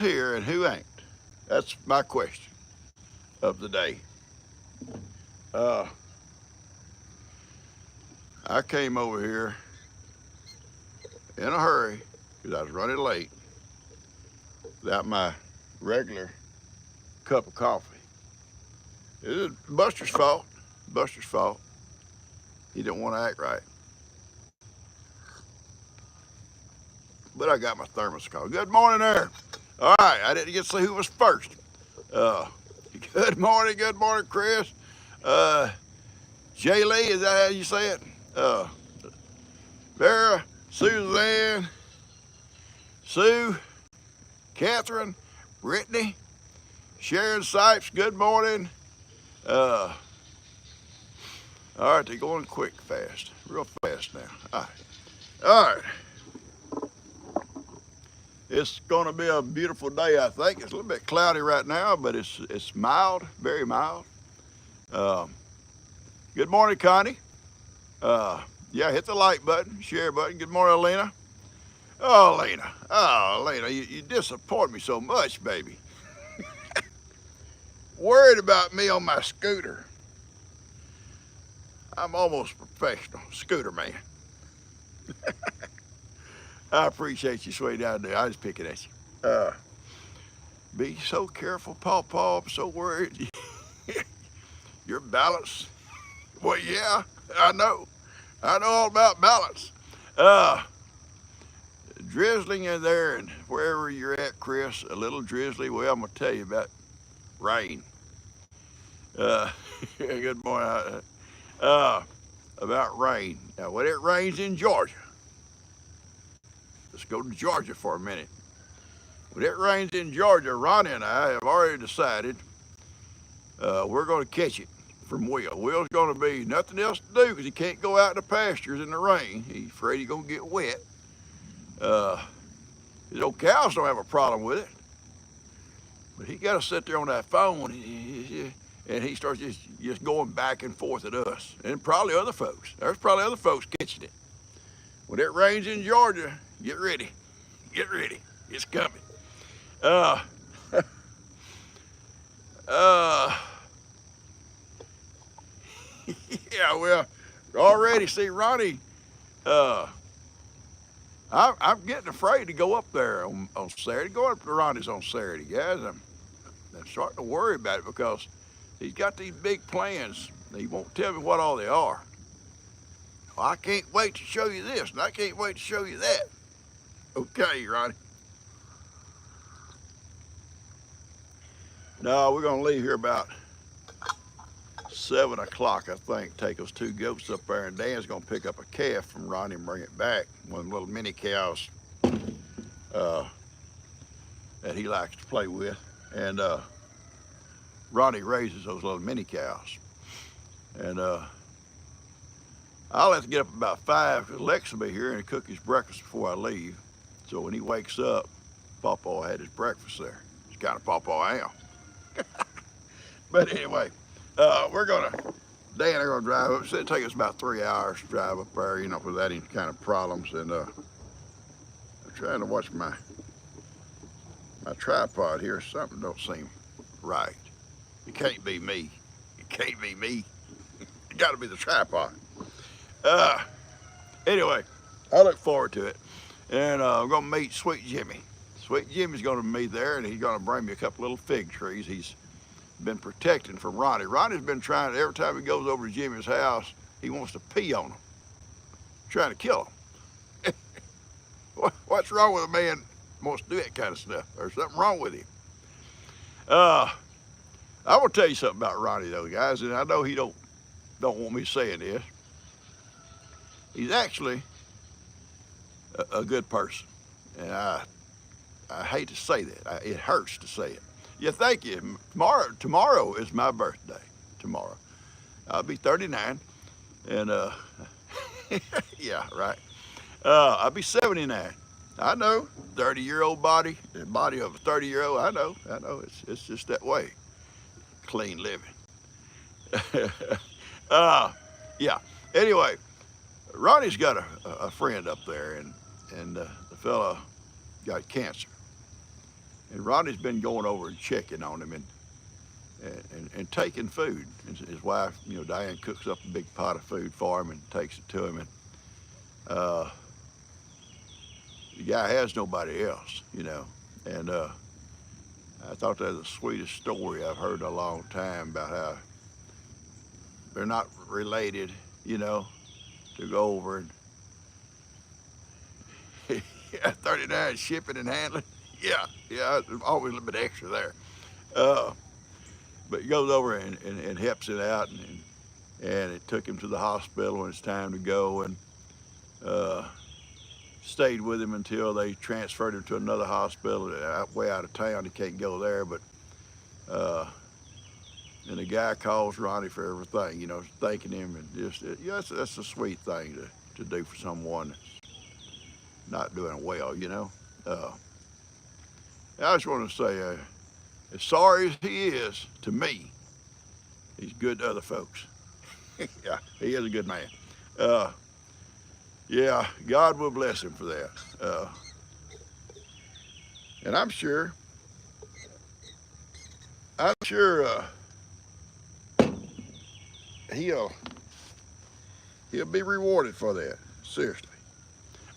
here and who ain't? That's my question of the day. Uh, I came over here in a hurry because I was running late without my regular cup of coffee. It was Buster's fault. Buster's fault. He didn't want to act right. But I got my thermos call. Good morning there. All right, I didn't get to see who was first. Uh, good morning, Chris. Uh, Jay Lee, is that how you say it? Uh, Vera, Suzanne, Sue, Catherine, Brittany, Sharon Sipes, good morning. Uh, all right, they're going quick, fast, real fast now. All right. It's going to be a beautiful day, I think. It's a little bit cloudy right now, but it's mild, very mild. Um, Good morning, Connie. Yeah, hit the like button, share button. Good morning, Elena. Oh, Elena. Oh, Elena, you disappoint me so much, baby. Worried about me on my scooter. I'm almost professional scooter man. I appreciate you, sweetie. I do. I was picking at you. Be so careful, PawPaw. I'm so worried. Your balance. Well, yeah, I know. I know all about balance. Uh, Drizzling in there and wherever you're at, Chris, a little drizzly. Well, I'm going to tell you about rain. Uh, Good morning. Uh, about rain. Now, when it rains in Georgia, let's go to Georgia for a minute. When it rains in Georgia, Ronnie and I have already decided we're going to catch it from Will. Will's going to be nothing else to do because he can't go out in the pastures in the rain. He's afraid he's going to get wet. His old cows don't have a problem with it, but he got to sit there on that phone and he starts just going back and forth at us and probably other folks. There's probably other folks catching it. When it rains in Georgia, get ready. Get ready. It's coming. Uh, uh, yeah, well, already see Ronnie. Uh, I'm getting afraid to go up there on Saturday. Going up to Ronnie's on Saturday, guys. I'm starting to worry about it because he's got these big plans. He won't tell me what all they are. Well, I can't wait to show you this, and I can't wait to show you that. Okay, Ronnie. No, we're going to leave here about 7 o'clock, I think. Take those two goats up there, and Dan's going to pick up a calf from Ronnie and bring it back. One of the little mini cows uh, that he likes to play with. And Ronnie raises those little mini cows. And I'll have to get up about 5 because Lex will be here and cook his breakfast before I leave. So when he wakes up, PawPaw had his breakfast there. It's kind of PawPaw I am. But anyway, Dan are gonna drive up. It'll take us about 3 hours to drive up there, without any kind of problems. And I'm trying to watch my tripod here. Something don't seem right. It can't be me. It can't be me. It got to be the tripod. Anyway, I look forward to it. And I'm gonna meet Sweet Jimmy. Sweet Jimmy's gonna meet there, and he's gonna bring me a couple little fig trees. He's been protecting from Ronnie. Ronnie's been trying, every time he goes over to Jimmy's house, he wants to pee on him, trying to kill him. What's wrong with a man who wants to do that kind of stuff? There's something wrong with him. I want to tell you something about Ronnie, though, guys, and I know he don't want me saying this. He's actually a good person, and I hate to say that. It hurts to say it. Yeah, thank you. Tomorrow is my birthday. Tomorrow, I'll be 39, and yeah, right. I'll be 79. I know, 30-year-old body, the body of a 30-year-old. I know. It's just that way. Clean living. Yeah. Anyway, Ronnie's got a friend up there, and the fella got cancer. And Ronnie's been going over and checking on him and taking food. His wife, Diane, cooks up a big pot of food for him and takes it to him. And uh, the guy has nobody else, And I thought that was the sweetest story I've heard in a long time about how they're not related, to go over and yeah, 39 shipping and handling. Yeah, always a little bit extra there. Uh, but he goes over and helps it out, and it took him to the hospital when it's time to go, and uh, stayed with him until they transferred him to another hospital way out of town. He can't go there, but uh, and the guy calls Ronnie for everything, thanking him, and just that's a sweet thing to do for someone that's not doing well. Uh, I just want to say, as sorry as he is to me, he's good to other folks. Yeah, he is a good man. Uh, yeah, God will bless him for that. And I'm sure he'll be rewarded for that. Seriously.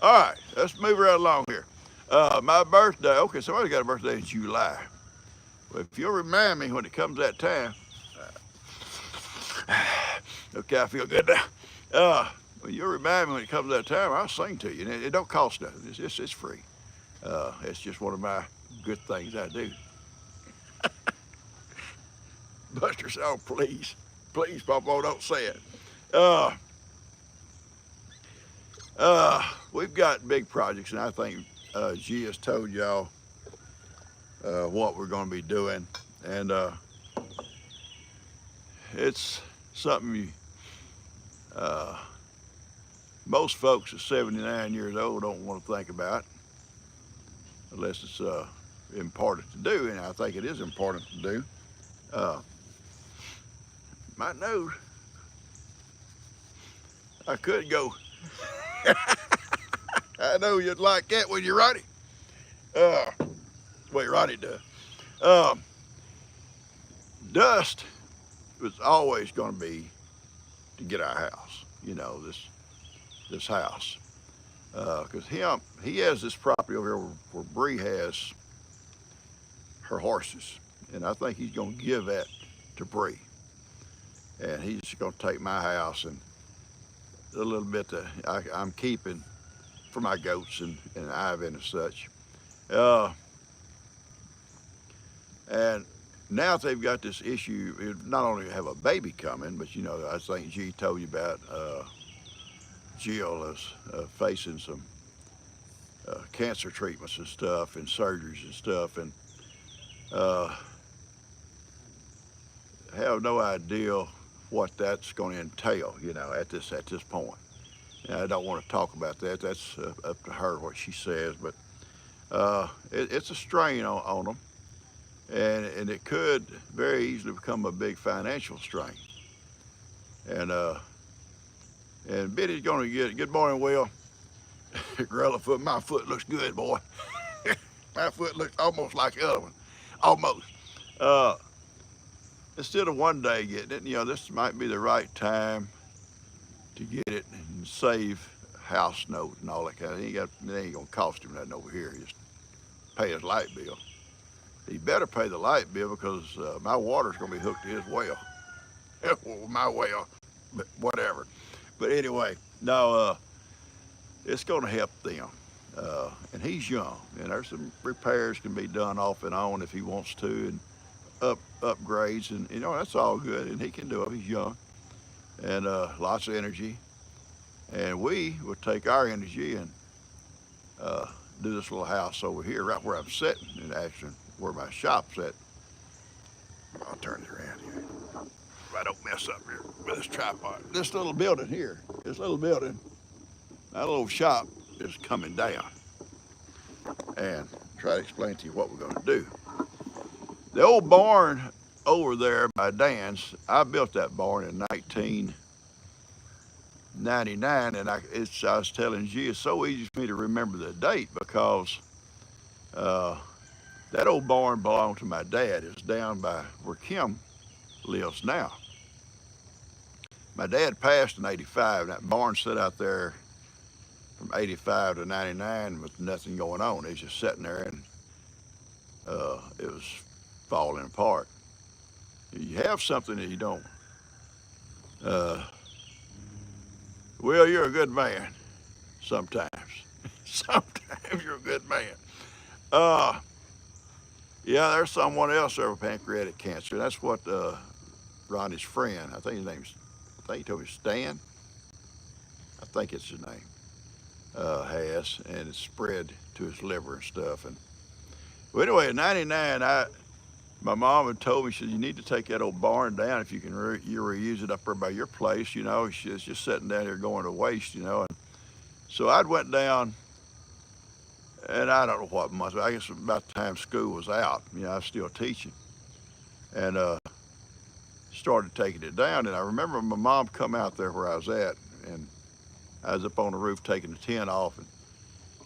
All right, let's move right along here. My birthday. Okay, somebody got a birthday in July. Well, if you'll remind me when it comes that time. Okay, I feel good now. Well, you'll remind me when it comes that time. I'll sing to you. And it don't cost nothing. It's free. It's just one of my good things I do. Buster said, "Oh, please, PawPaw, don't say it." Uh, we've got big projects, and I think G has told y'all what we're going to be doing, and it's something uh, most folks at 79 years old don't want to think about unless it's important to do, and I think it is important to do. Uh, my nose, I could go. I know you'd like that when you're Roddy. The way Roddy does. Dust was always going to be to get our house. This house, because he has this property over here where Bree has her horses, and I think he's going to give that to Bree, and he's going to take my house and a little bit that I'm keeping for my goats and Ivan and such. And now they've got this issue, not only have a baby coming, but I think G told you about Jill is facing some cancer treatments and stuff and surgeries and stuff, and have no idea what that's going to entail, at this point. And I don't want to talk about that. That's up to her what she says, but it's a strain on them, and it could very easily become a big financial strain. And Biddy's going to get, good morning, Will. Gorilla foot, my foot looks good, boy. My foot looks almost like the other one, almost. Instead of one day getting it, this might be the right time to get it and save house note and all that kind of thing. It ain't gonna cost him nothing over here. Just pay his light bill. He better pay the light bill because my water's gonna be hooked to his well. Well, my well, but whatever. But anyway, no, it's gonna help them. And he's young, and there's some repairs can be done off and on if he wants to, and upgrades, and that's all good, and he can do it. He's young, and lots of energy, and we would take our energy and do this little house over here, right where I'm sitting, and actually where my shop's at. I'll turn it around here. If I don't mess up here with this tripod. This little building here, that little shop is coming down, and try to explain to you what we're going to do. The old barn over there by Dan's, I built that barn in 1999, and I was telling G, it's so easy for me to remember the date because That old barn belonged to my dad. It's down by where Kim lives now. My dad passed in '85, and that barn sat out there from '85 to '99 with nothing going on. It was just sitting there, and it was falling apart. You have something that you don't. Uh, well, you're a good man sometimes. Sometimes you're a good man. Uh, yeah, there's someone else there with pancreatic cancer. That's what Ronnie's friend, I think he told me Stan, I think it's his name, has, and it's spread to his liver and stuff. And well, anyway, in '99, my mom had told me, she said, you need to take that old barn down if you can you reuse it up there by your place. You know, it's just sitting down here going to waste, you know. And so I went down, and I don't know what month, I guess about the time school was out, you know, I was still teaching. And started taking it down. And I remember my mom come out there where I was at, and I was up on the roof taking the tent off, and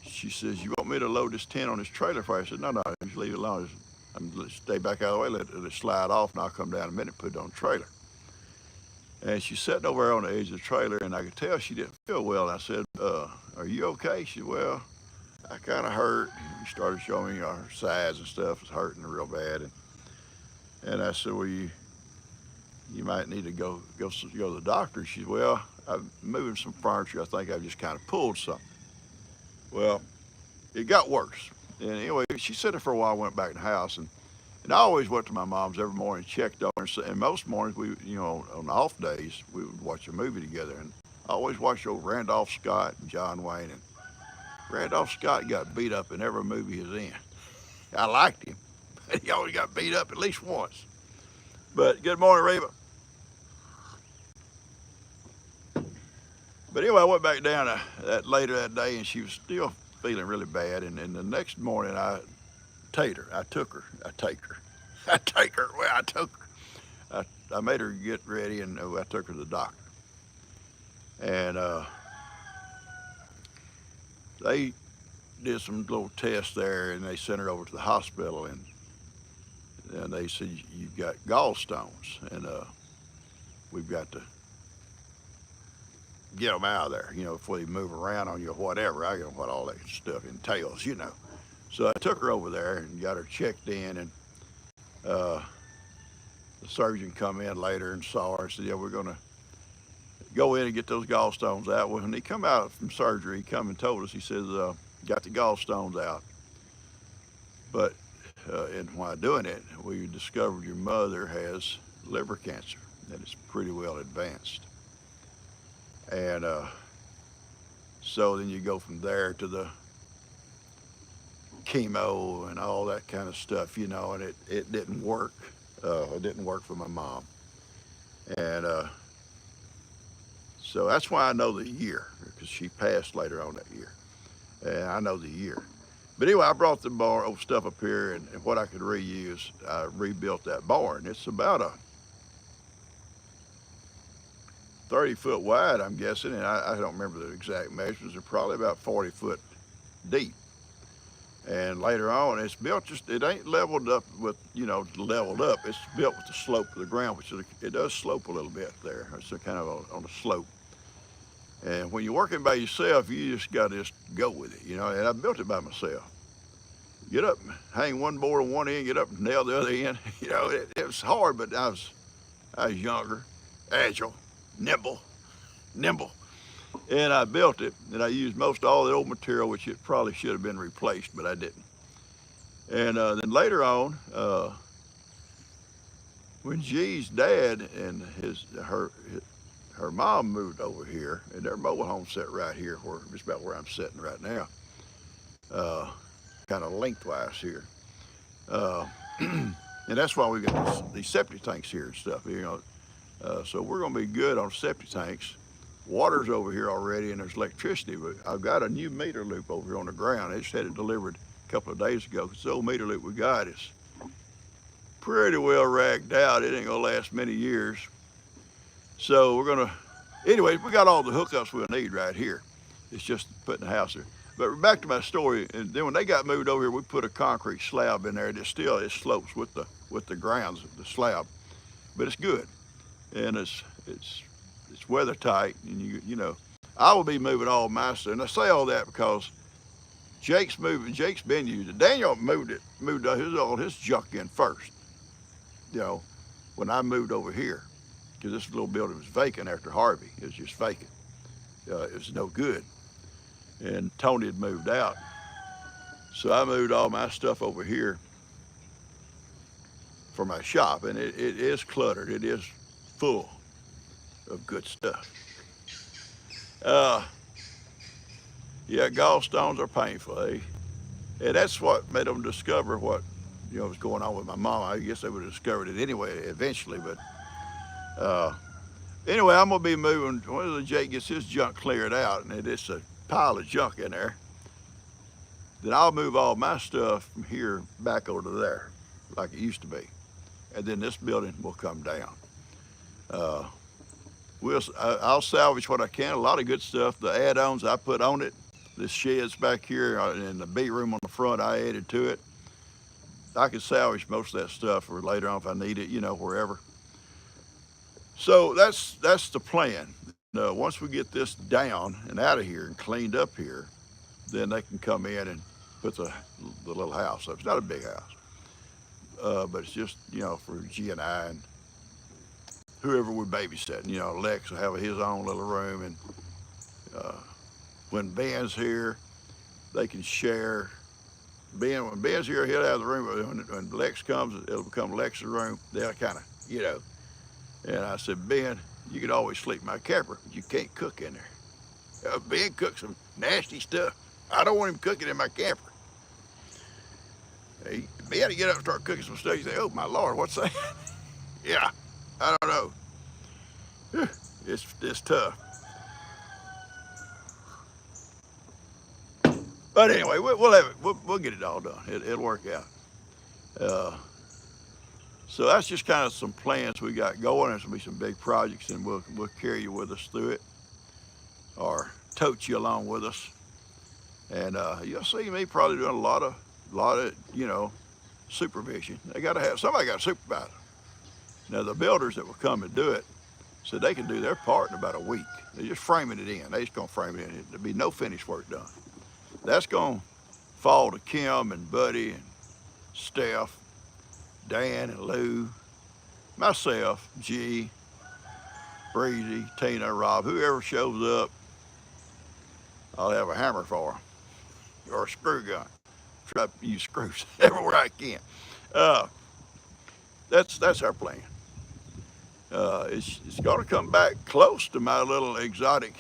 she says, you want me to load this tent on this trailer for you? I said, no, just leave it alone. I'm stay back out of the way, let it slide off, and I'll come down in a minute and put it on the trailer. And she's sitting over there on the edge of the trailer, and I could tell she didn't feel well. And I said, are you okay? She said, well, I kind of hurt. She started showing me her sides and stuff was hurting real bad. And I said, well, you might need to go to the doctor. She said, well, I'm moving some furniture. I think I've just kind of pulled something. Well, it got worse. And anyway, she sat there for a while, went back in the house, and I always went to my mom's every morning, checked on her. And most mornings, we, you know, on off days, we would watch a movie together. And I always watched old Randolph Scott and John Wayne. And Randolph Scott got beat up in every movie he was in. I liked him, but he always got beat up at least once. But good morning, Reba. But anyway, I went back down later that day, and she was still feeling really bad. And the next morning, I took her. I made her get ready, and I took her to the doctor. And they did some little tests there, and they sent her over to the hospital, and they said, you've got gallstones, and we've got to get them out of there, you know, before they move around on you or whatever. I don't know what all that stuff entails, you know. So I took her over there and got her checked in, and the surgeon come in later and saw her and said, yeah, we're going to go in and get those gallstones out. Well, when he come out from surgery, he come and told us, he says, got the gallstones out. But and while doing it, we discovered your mother has liver cancer, and it's pretty well advanced. And so then you go from there to the chemo and all that kind of stuff, you know, and it didn't work. It didn't work for my mom. And so that's why I know the year, because she passed later on that year. And I know the year. But anyway, I brought the barn stuff up here, and what I could reuse, I rebuilt that barn. It's about a 30-foot wide, I'm guessing, and I don't remember the exact measurements. They're probably about 40 foot deep. And later on, it's built it ain't leveled up with, you know, leveled up. It's built with the slope of the ground, which it does slope a little bit there. It's kind of on a slope. And when you're working by yourself, you just got to just go with it, you know. And I built it by myself. Get up, hang one board on one end, get up and nail the other end. You know, it was hard, but I was younger, agile, nimble. And I built it, and I used most all the old material, which it probably should have been replaced, but I didn't. And then later on, when G's dad and her mom moved over here, and their mobile home set right here, just about where I'm sitting right now, kind of lengthwise here. And that's why we got these septic tanks here and stuff, you know. So we're going to be good on septic tanks. Water's over here already, and there's electricity, but I've got a new meter loop over here on the ground. I just had it delivered a couple of days ago, because the old meter loop we got is pretty well ragged out. It ain't gonna last many years. So we're gonna, anyways, we got all the hookups we'll need right here. It's just putting the house there. But back to my story. And then when they got moved over here, we put a concrete slab in there. It slopes with the grounds, the slab, but it's good, and it's weather tight. And you know, I will be moving all my stuff. And I say all that because Jake's moving. Jake's been using it. Daniel moved all his junk in first. You know, when I moved over here, because this little building was vacant after Harvey. It was just vacant. It was no good. And Tony had moved out. So I moved all my stuff over here for my shop. And it is cluttered. It is full of good stuff. Yeah, gallstones are painful, eh? And that's what made them discover what, you know, was going on with my mom. I guess they would have discovered it anyway, eventually. But anyway, I'm gonna be moving. When Jake gets his junk cleared out, and it's a pile of junk in there, then I'll move all my stuff from here back over to there, like it used to be, and then this building will come down. I'll salvage what I can. A lot of good stuff. The add-ons I put on it, the sheds back here, and the beat room on the front, I added to it. I can salvage most of that stuff for later on if I need it, you know, wherever. So that's the plan. Once we get this down and out of here and cleaned up here, then they can come in and put the little house up. It's not a big house, but it's just, you know, for G and I and whoever we're babysitting. You know, Lex will have his own little room, and when Ben's here, they can share. When Ben's here, he'll have the room. When Lex comes, it'll become Lex's room. They'll kind of, you know. And I said, Ben, you could always sleep in my camper, but you can't cook in there. Ben cooks some nasty stuff. I don't want him cooking in my camper. Ben had to get up and start cooking some stuff. You say, oh my Lord, what's that? Yeah, I don't know. It's tough. But anyway, we'll have it. We'll get it all done. It'll work out. So that's just kind of some plans we got going. There's gonna be some big projects, and we'll carry you with us through it, or tote you along with us. And you'll see me probably doing a lot of you know, supervision. Somebody got to supervise. Now the builders that will come and do it said they can do their part in about a week. They're just framing it in. They just gonna frame it in. There'll be no finished work done. That's gonna fall to Kim and Buddy and Steph, Dan and Lou, myself, G, Breezy, Tina, Rob, whoever shows up, I'll have a hammer for them, or a screw gun. Try to use screws everywhere I can. That's our plan. It's gonna come back close to my little exotic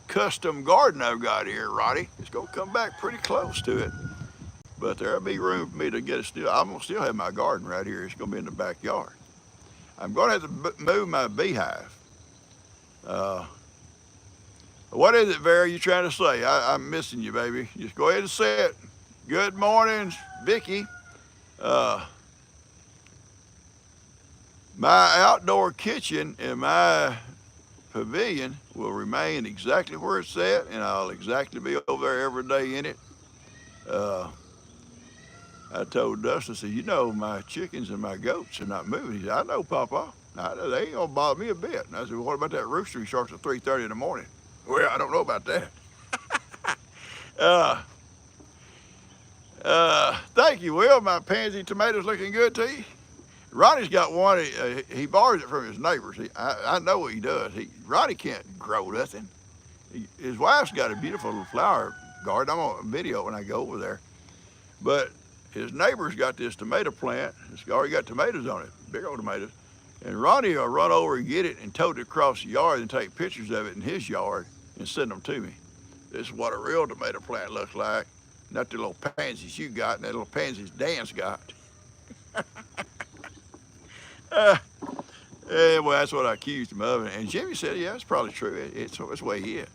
custom garden I've got here, Roddy. It's gonna come back pretty close to it. But there'll be room for me to get it still. I'm gonna still have my garden right here. It's gonna be in the backyard. I'm gonna have to move my beehive. What is it, Vera, you trying to say? I'm missing you, baby. Just go ahead and say it. Good morning, Vicky. My outdoor kitchen and my pavilion will remain exactly where it's at, and I'll exactly be over there every day in it. I told Dustin, I said, you know, my chickens and my goats are not moving. He said, I know, PawPaw. They ain't gonna bother me a bit. And I said, well, what about that rooster who starts at 3:30 in the morning? Well, I don't know about that. Thank you, Will. My pansy tomatoes looking good to you. Ronnie's got one. He borrows it from his neighbors. I know what he does. Ronnie can't grow nothing. His wife's got a beautiful little flower garden. I'm on a video when I go over there. But his neighbor's got this tomato plant. It's already got tomatoes on it, big old tomatoes. And Ronnie will run over and get it and tote it across the yard and take pictures of it in his yard and send them to me. This is what a real tomato plant looks like. Not the little pansies you got and the little pansies Dan's got. Anyway, that's what I accused him of. And Jimmy said, yeah, it's probably true. It's the way he is.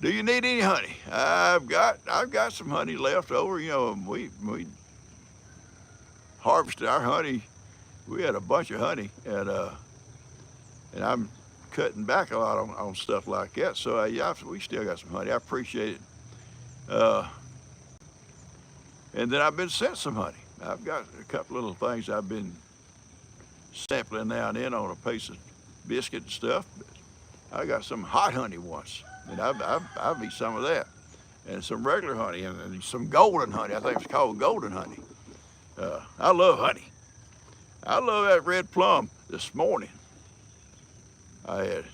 Do you need any honey? I've got some honey left over. You know, we harvested our honey. We had a bunch of honey, and cutting back a lot on stuff like that. So yeah, we still got some honey. I appreciate it. Uh, and then I've been sent some honey. I've got a couple little things I've been sampling now and then on a piece of biscuit and stuff. But I got some hot honey once, and I've eaten some of that, and some regular honey, and some golden honey. I think it's called golden honey. I love honey. I love that red plum. This morning, I had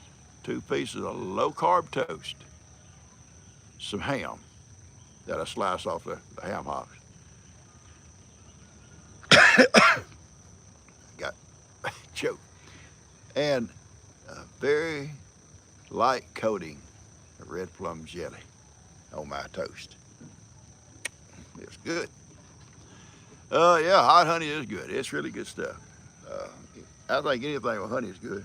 2 pieces of low-carb toast, some ham that I sliced off the ham hocks. Got choked. And a very light coating of red plum jelly on my toast. It's good. Yeah, hot honey is good. It's really good stuff. I think anything with honey is good.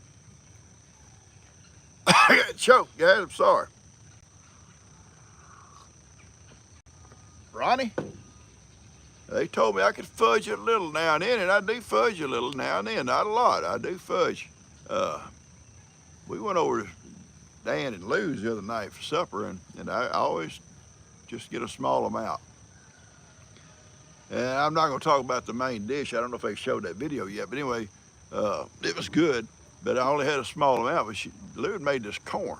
I got choked, guys. I'm sorry. Ronnie, they told me I could fudge a little now and then, and I do fudge a little now and then. Not a lot. I do fudge. We went over to Dan and Lou's the other night for supper, and I always just get a small amount. And I'm not going to talk about the main dish. I don't know if they showed that video yet, but anyway, it was good, but I only had a small amount. But Lou had made this corn.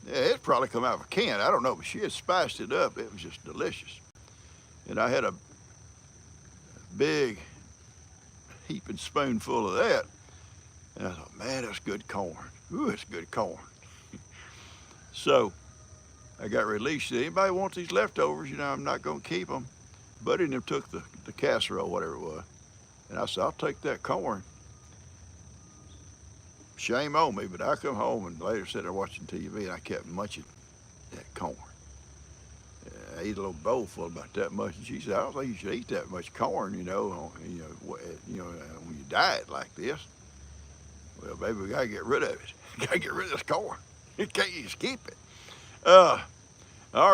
Yeah, it probably come out of a can. I don't know, but she had spiced it up. It was just delicious. And I had a big heaping spoonful of that. And I thought, man, that's good corn. Ooh, it's good corn. So I got released. Anybody wants these leftovers? You know, I'm not going to keep them. Buddy and them took the casserole, whatever it was. And I said, I'll take that corn. Shame on me, but I come home and later sat there watching TV, and I kept munching that corn. I ate a little bowl full, about that much, and she said, I don't think you should eat that much corn, you know, when you diet like this. Well, baby, we gotta get rid of it. Gotta get rid of this corn. You can't just keep it. All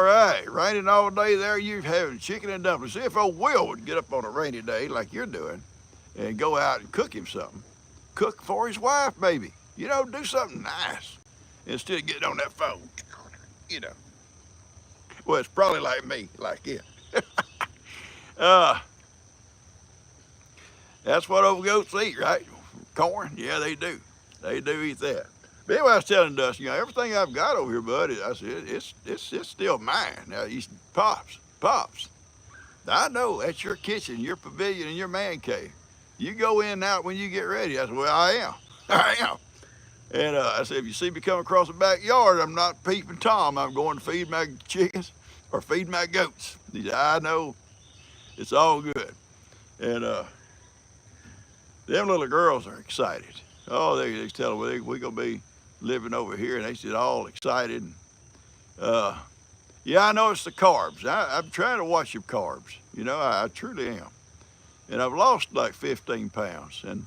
right, raining all day there, you're having chicken and dumplings. See if old Will would get up on a rainy day like you're doing and go out and cook him something. Cook for his wife, maybe. You know, do something nice instead of getting on that phone, you know. Well, it's probably like me, like it. That's what old goats eat, right? Corn? Yeah, they do. They do eat that. But anyway, I was telling Dusty, you know, everything I've got over here, bud, I said, it's still mine. Now, he's Pops. I know, that's your kitchen, your pavilion, and your man cave. You go in and out when you get ready. I said, well, I am. I am. And I said, if you see me come across the backyard, I'm not peeping Tom. I'm going to feed my chickens or feed my goats. He said, I know. It's all good. And them little girls are excited. Oh, they tell me we're going to be living over here, and they said all excited. Yeah, I know it's the carbs. I'm trying to watch your carbs. You know, I truly am. And I've lost like 15 pounds, and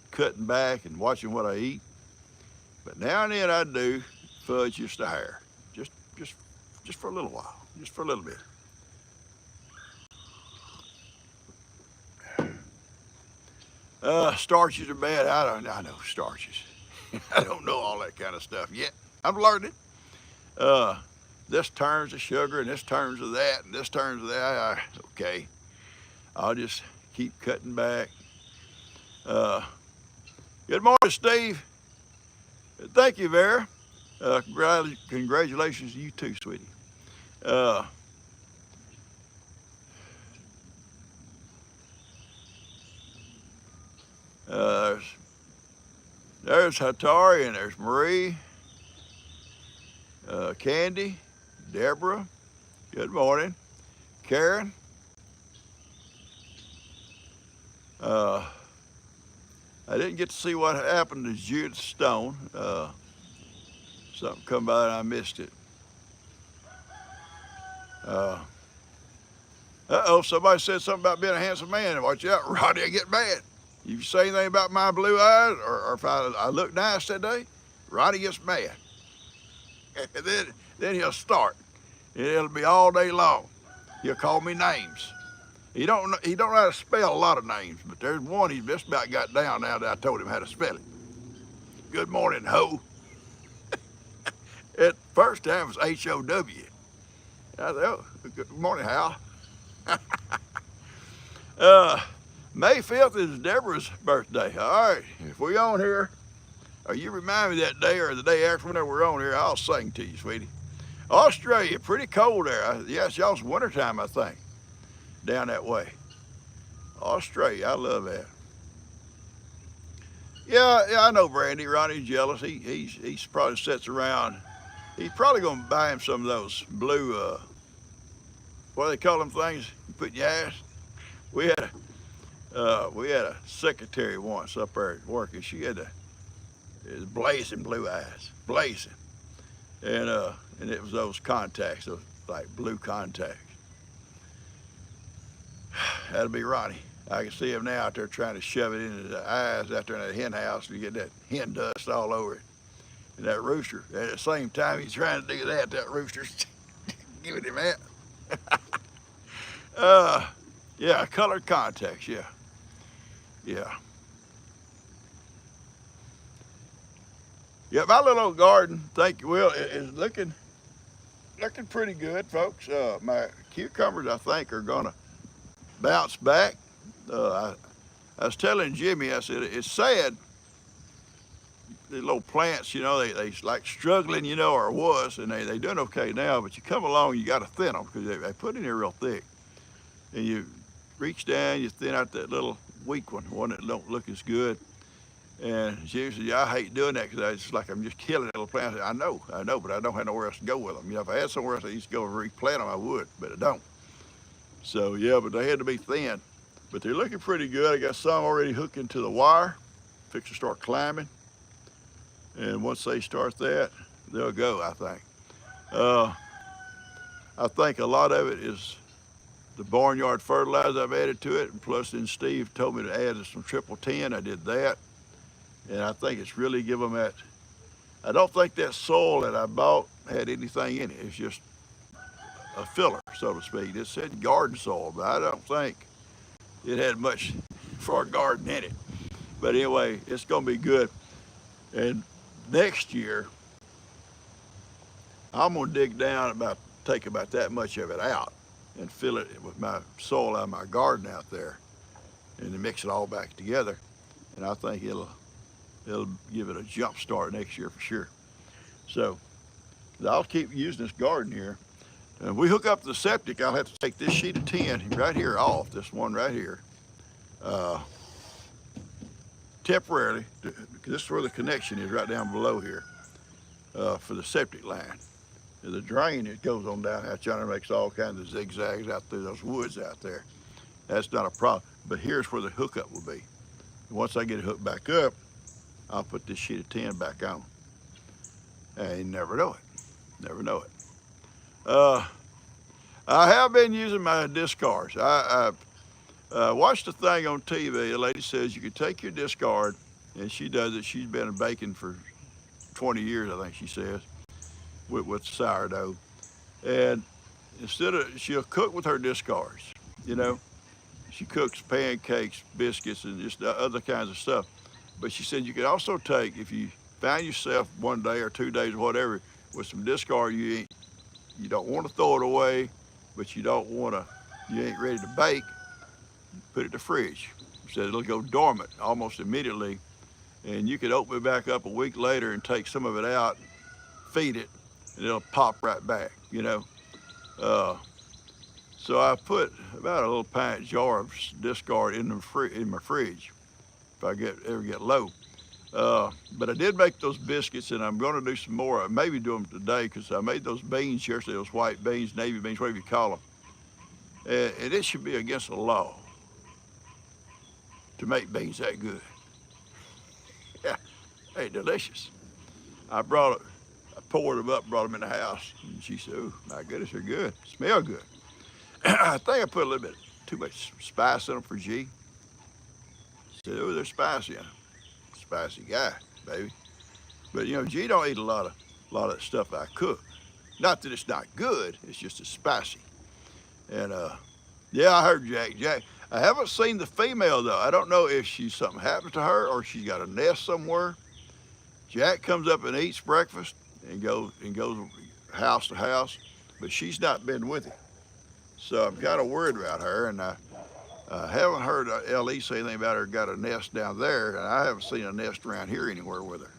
cutting back and watching what I eat. But now and then I do fudge just a hair, just for a little while, just for a little bit. Starches are bad. I know starches. I don't know all that kind of stuff yet. I'm learning. This turns to sugar, and this turns to that, and this turns to that. Okay, I'll just keep cutting back. Good morning, Steve. Thank you, Vera. Congratulations to you too, sweetie. There's Hatari, and there's Marie, Candy, Deborah. Good morning, Karen. I didn't get to see what happened to Judith Stone. Something come by and I missed it. Somebody said something about being a handsome man. Watch out, Roddy, I get mad. You say anything about my blue eyes, or if I look nice that day, Roddy gets mad. And then he'll start. It'll be all day long. He'll call me names. He don't know how to spell a lot of names, but there's one he just about got down now that I told him how to spell it. Good morning, ho. At first time it was H-O-W. I said, oh, good morning, Hal. Uh, May 5th is Deborah's birthday. All right, if we on here, or you remind me that day or the day after whenever we're on here, I'll sing to you, sweetie. Australia, pretty cold there. Yes, y'all's wintertime, I think, down that way. Australia, I love that. Yeah, I know Brandy. Ronnie's jealous. He's probably sits around. He's probably gonna buy him some of those blue, what do they call them things you put in your ass? We had a secretary once up there at work, and she had blazing blue eyes, blazing, and it was those contacts, those like blue contacts. That'll be Ronnie. I can see him now out there trying to shove it into the eyes out there in that hen house and get that hen dust all over it. And that rooster, at the same time he's trying to do that, that rooster's giving him that. Yeah, colored contacts, yeah. Yeah. Yeah, my little old garden, thank you, Will, is looking pretty good, folks. My cucumbers, I think, are gonna bounce back. I was telling Jimmy, I said, it's sad, the little plants, you know, they like struggling, you know, or was, and they doing okay now, but you come along, you got to thin them because they put in here real thick. And you reach down, you thin out that little weak one that don't look as good. And Jimmy said, yeah, I hate doing that because it's like I'm just killing little plants. I know, but I don't have nowhere else to go with them. You know, if I had somewhere else I used to go and replant them, I would, but I don't. So yeah, but they had to be thin. But they're looking pretty good. I got some already hooked into the wire, fixed to start climbing. And once they start that, they'll go, I think. I think a lot of it is the barnyard fertilizer I've added to it, and plus then Steve told me to add some triple 10. I did that, and I think it's really give them that. I don't think that soil that I bought had anything in it. It's just a filler, so to speak. It said garden soil, but I don't think it had much for a garden in it. But anyway, it's gonna be good. And next year, I'm gonna dig down take about that much of it out and fill it with my soil out of my garden out there, and then mix it all back together. And I think it'll give it a jump start next year for sure. So I'll keep using this garden here. And if we hook up the septic, I'll have to take this sheet of tin right here off, this one right here, temporarily, because this is where the connection is, right down below here, for the septic line. The drain, it goes on down out yonder, makes all kinds of zigzags out through those woods out there. That's not a problem. But here's where the hookup will be. Once I get it hooked back up, I'll put this sheet of tin back on. And you never know it. Never know it. I have been using my discards. I watched a thing on TV. A lady says you could take your discard, and she does it. She's been baking for 20 years, I think she says, with sourdough. And she'll cook with her discards, you know. She cooks pancakes, biscuits, and just other kinds of stuff. But she said you could also take, if you find yourself one day or 2 days or whatever with some discard, you don't want to throw it away, but you ain't ready to bake, put it in the fridge. She said it'll go dormant almost immediately, and you could open it back up a week later and take some of it out, feed it, and it'll pop right back, you know. So I put about a little pint jar of discard in my fridge if I ever get low. But I did make those biscuits, and I'm going to do some more. I maybe do them today because I made those beans yesterday, those white beans, navy beans, whatever you call them. And it should be against the law to make beans that good. Yeah, hey, delicious. I poured them up, brought them in the house, and she said, "Oh, my goodness, they're good. Smell good." I think I put a little bit too much spice in them for G. She said, "Oh, they're spicy." Spicy guy, baby. But you know, G don't eat a lot of that stuff I cook. Not that it's not good, it's just as spicy. And yeah, I heard Jack. I haven't seen the female though. I don't know if something happened to her or she's got a nest somewhere. Jack comes up and eats breakfast and goes house to house, but she's not been with him. So I'm kind of worried about her, and I haven't heard Ellie say anything about her got a nest down there, and I haven't seen a nest around here anywhere with her.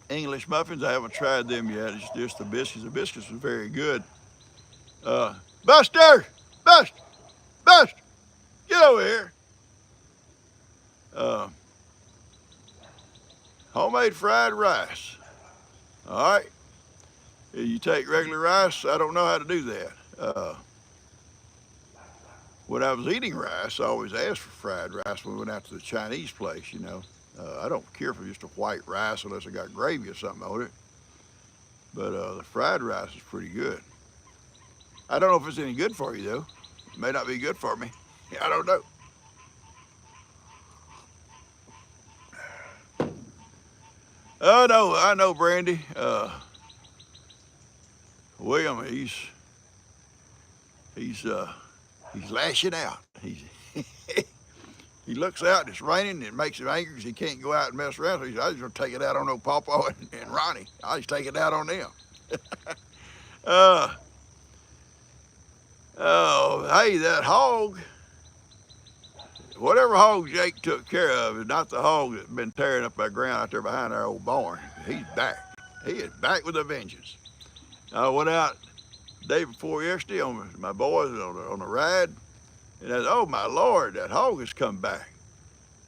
English muffins, I haven't tried them yet. It's just the biscuits. The biscuits are very good. Buster! Buster! Buster! Get over here. Uh, Homemade fried rice. All right. You take regular rice. I don't know how to do that. When I was eating rice, I always asked for fried rice when we went out to the Chinese place, you know. I don't care for just a white rice unless it got gravy or something on it. But the fried rice is pretty good. I don't know if it's any good for you, though. It may not be good for me. I don't know. Oh, no, I know, Brandy. William, he's lashing out. He looks out and it's raining and it makes him angry because he can't go out and mess around. So he says, I just gonna take it out on old PawPaw and Ronnie. I'll just take it out on them. uh, oh, hey, that hog, whatever hog Jake took care of is not the hog that's been tearing up that ground out there behind our old barn. He's back. He is back with a vengeance. I went out the day before yesterday on my boys on a ride, and I said, oh my Lord, that hog has come back.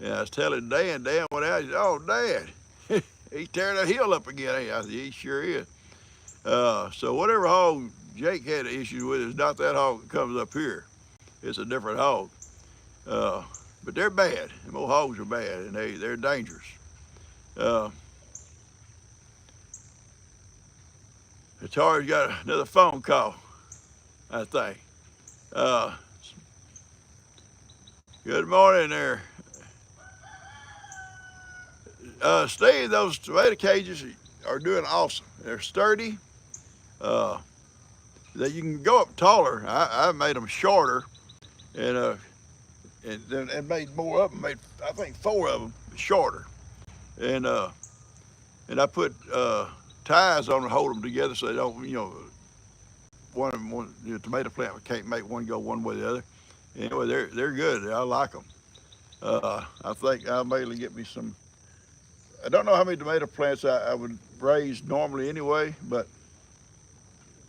And I was telling Dan went out, he said, oh Dad, he's tearing the hill up again. I said, he sure is. So whatever hog Jake had issues with is not that hog that comes up here. It's a different hog. But they're bad. Them old hogs are bad, and they're dangerous. Atari's got another phone call, I think. Good morning there. Steve, those tomato cages are doing awesome. They're sturdy. That you can go up taller. I made them shorter, and made more of them. Made I think 4 of them shorter, and I put ties on to hold them together so they don't, the tomato plant can't make one go one way or the other. Anyway, they're good. I like them. I think I'll mainly get me some. I don't know how many tomato plants I would raise normally anyway, but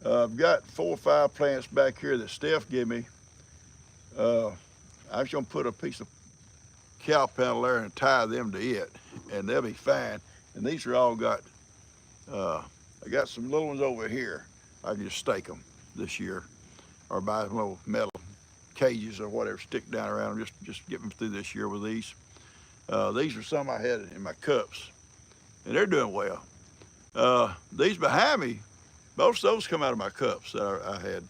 I've got 4 or 5 plants back here that Steph gave me. I'm just gonna put a piece of cow panel there and tie them to it, and they'll be fine. And these are all got. I got some little ones over here. I can just stake them this year, or buy some little metal cages or whatever, stick down around them. Just get them through this year with these. These are some I had in my cups, and they're doing well. These behind me, most of those come out of my cups that I had.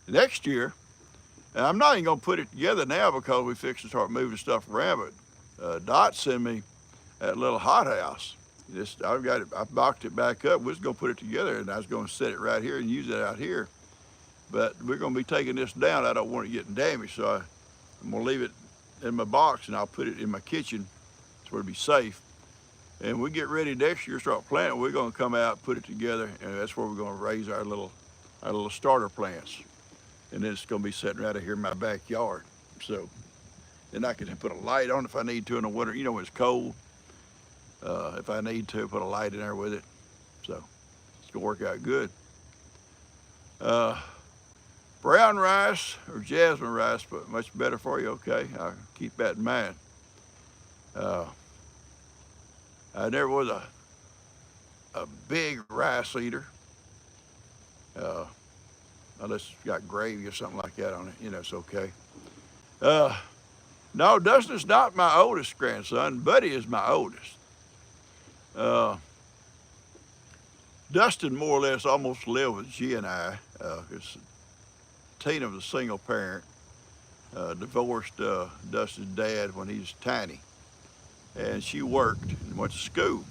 Next year, and I'm not even gonna put it together now because we fixed to start moving stuff around, but Dot sent me that little hothouse. I've got it, I boxed it back up. We're just gonna put it together, and I was gonna set it right here and use it out here. But we're gonna be taking this down. I don't want it getting damaged, so I'm gonna leave it in my box, and I'll put it in my kitchen so it'll be safe. And we get ready next year, start planting, we're gonna come out, put it together, and that's where we're gonna raise our little starter plants. And then it's gonna be sitting right here in my backyard. So then I can put a light on if I need to in the winter, when it's cold. If I need to, put a light in there with it. So it's gonna work out good. Brown rice or jasmine rice, but much better for you, okay? I'll keep that in mind. I never was a big rice eater, unless it's got gravy or something like that on it, it's okay. No, Dustin's not my oldest grandson. Buddy is my oldest. Dustin more or less almost lived with G and I, because Tina was a single parent, divorced Dustin's dad when he was tiny, and she worked and went to school.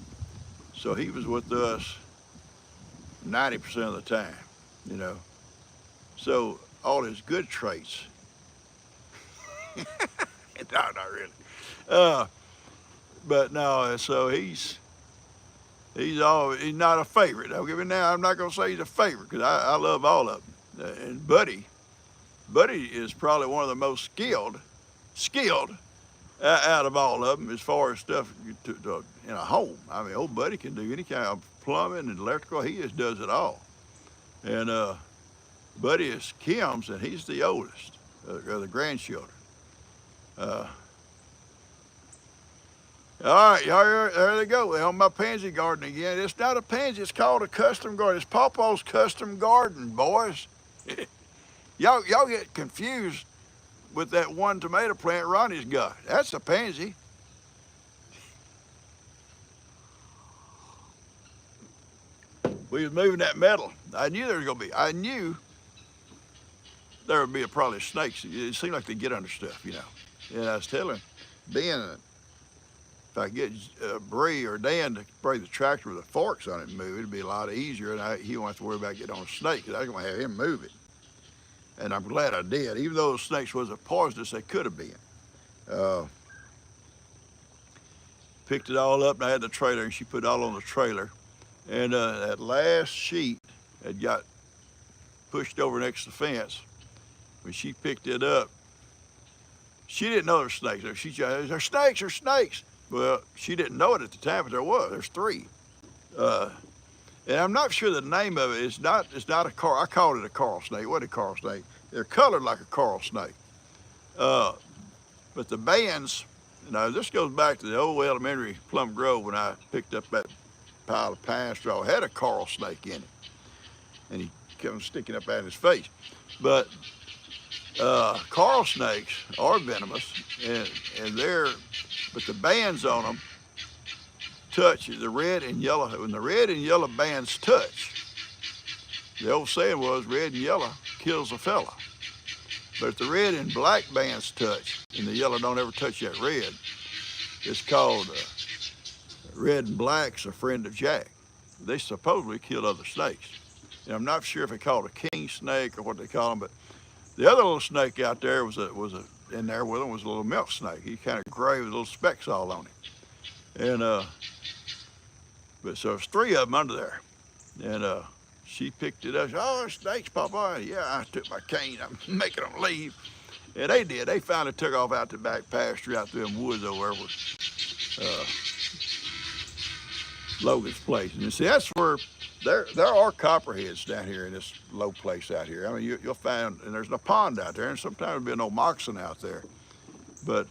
So he was with us 90% of the time, So all his good traits, no, not really. uh, but no, so he's not a favorite. Don't give me now. I'm not gonna say he's a favorite because I love all of them. And Buddy is probably one of the most skilled out of all of them as far as stuff in a home. I mean, old Buddy can do any kind of plumbing and electrical. He just does it all. And Buddy is Kim's, and he's the oldest of the grandchildren. Uh, all right, y'all, there they go. They're on my pansy garden again. It's not a pansy. It's called a custom garden. It's PawPaw's custom garden, boys. Y'all get confused with that one tomato plant Ronnie's got. That's a pansy. We was moving that metal. I knew there was gonna be. I knew there would be probably snakes. It seemed like they get under stuff, you know. And I was telling Ben, if I get Bree or Dan to bring the tractor with the forks on it and move, it'd be a lot easier, and he won't have to worry about getting on a snake, because I was going to have him move it. And I'm glad I did. Even though those snakes wasn't poisonous, they could have been. Picked it all up, and I had the trailer, and she put it all on the trailer. And that last sheet had got pushed over next to the fence. When she picked it up, she didn't know there were snakes there. She said, "There's snakes, there's snakes." Well, she didn't know it at the time, but there was. There's three. And I'm not sure the name of it. It's not a coral. I called it a coral snake. What a coral snake. They're colored like a coral snake. But the bands, now this goes back to the old elementary Plum Grove when I picked up that pile of pine straw. It had a coral snake in it. And he kept sticking up out of his face. But coral snakes are venomous, and but the bands on them touch the red and yellow. When the red and yellow bands touch, the old saying was red and yellow kills a fella. But if the red and black bands touch and the yellow don't ever touch that red, it's called red and black's a friend of Jack. They supposedly kill other snakes. And I'm not sure if they call it a king snake or what they call them, but the other little snake out there was in there with him was a little milk snake. He kind of gray with little specks all on him. And but so there's three of them under there. And she picked it up. She said, "Oh, snakes, Papa." Yeah, I took my cane. I'm making them leave. And they did. They finally took off out the back pasture out through them woods over there with Logan's place. And you see, that's where there are copperheads down here in this low place out here. I mean, you'll find, and there's a pond out there, and sometimes there'll be no moccasin out there. But